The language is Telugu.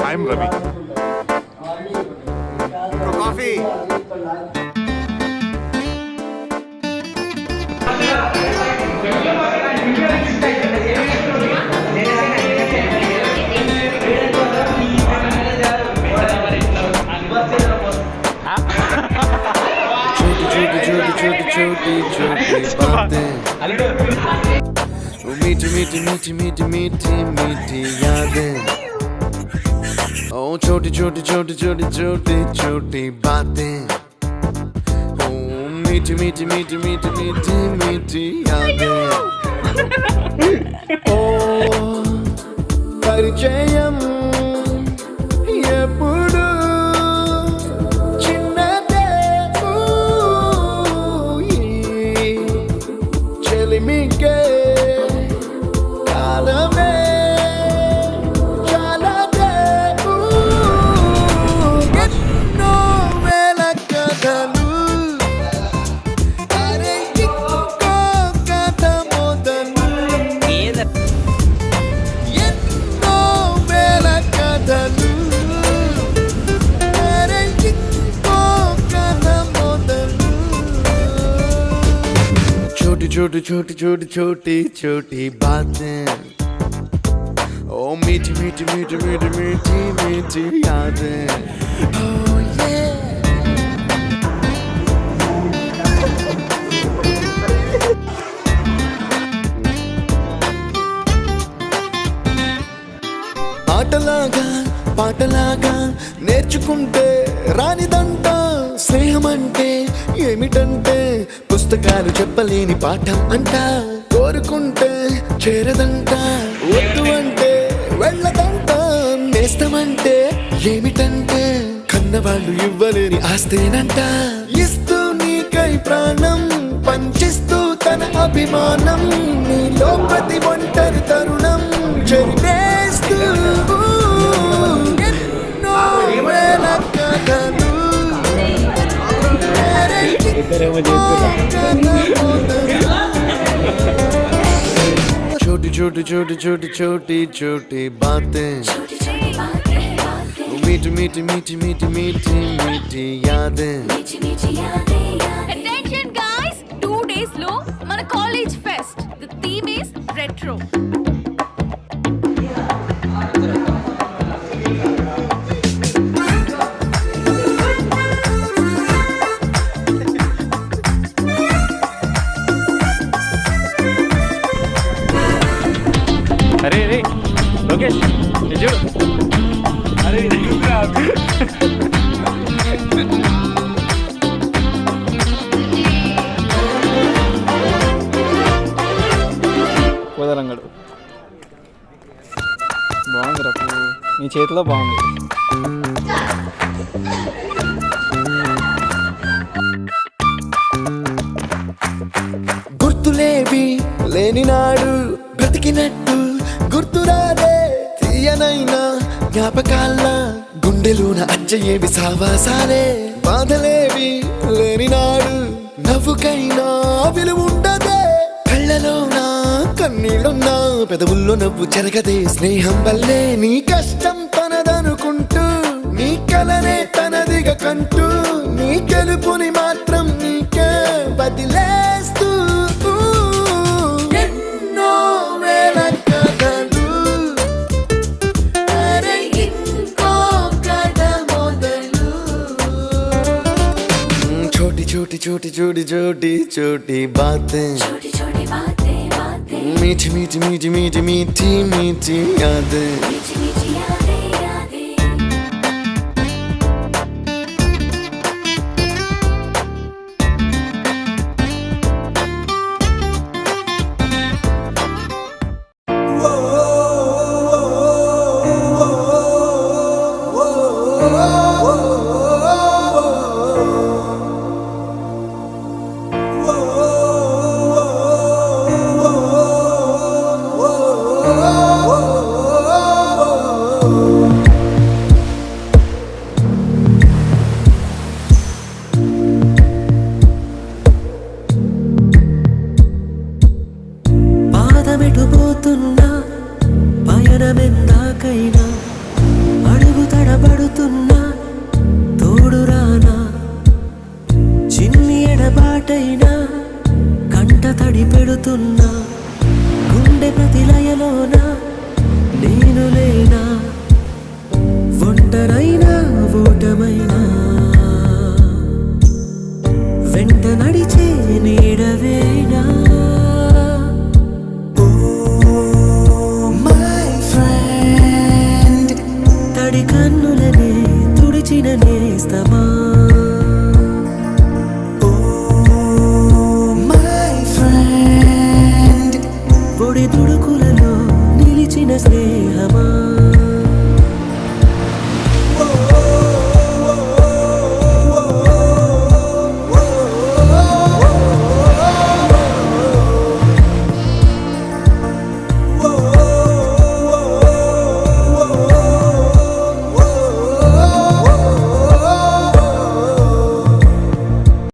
I'm Ravi. For coffee. छोटी बातें, मीठी मीठी मीठी मीठी मीठी मीठी यादें। ओ छोटी छोटी छोटी छोटी छोटी छोटी बातें, ओ मीठी मीठी मीठी मीठी मीठी मीठी यादें। ओ परिचयम ఎప్పుడు చిన్నదే చెలిమికే కాలమే చాలదే ఎన్నో వేల కథలు అరే ఇంకో కథ మొదలు ఎన్నో వేల కథలు छोटी छोटी छोटी छोटी छोटी बातें, ओ मीठी मीठी मीठी मीठी मीठी मीठी यादें। Oh yeah. ఆటలాగా పాటలాగా నేర్చుకుంటే రానిదంట స్నేహం అంటే ఏమిటంటే పుస్తకాలు చెప్పలేని పాఠం అంట కోరుకుంటే చేరదంట వద్దు అంటే వెళ్ళదంట నేస్తమంటే ఏమిటంటే కన్నవాళ్ళు ఇవ్వలేని ఆస్తేనంట ఇస్తూ నీకై ప్రాణం పంచిస్తూ తన అభిమానం నీలో ప్రతి ఒంటరి తరుణం చెరిపేస్తూ ఎన్నో వేల కథలు छोटी छोटी छोटी छोटी छोटी छोटी बातें, मीठी मीठी मीठी मीठी मीठी मीठी यादें। Attention guys, 2 days lo mana college fest. The theme is retro. अरे रे लोकेश ये जो अरे కోదరంగడు బాగుంది రా పువ్వు నీ చేతిలో బాగుంది. గుర్తులేవి లేని నాడు బ్రతికినట్టు గుర్తురాదే తీయనైనా జ్ఞాపకాల గుండెలోన అచ్చయేవి సావాసాలే బాధలేవి లేని నాడు నవ్వుకైనా విలువుండదే కళ్ళలోన కన్నీళ్ళున్నా పెదవుల్లో నవ్వు చెరగదే స్నేహం వల్లే నీ కష్టం తనదనుకుంటూ నీ కలనే తనదిగా కంటూ నీ గెలుపుని మాత్రం నీకే బదిలేస్తూ ఎన్నో వేల కథలు అరే ఇంకో కథ మొదలు छोटी छोटी छोटी छोटी छोटी छोटी बातें, मीठी मीठी मीठी मीठी मीठी मीठी यादें। మనమెందాకైనా అడుగు తడబడుతున్నా తోడురానా చిన్ని ఎడబాటైనా కంట తడి పెడుతున్నా గుండె ప్రతిలయలోన నేను లేనా ఒంటరైనా ఓటమైనా వెంట నడిచే నీడవేనా తడి కన్నులనే తుడిచిన నేస్తమా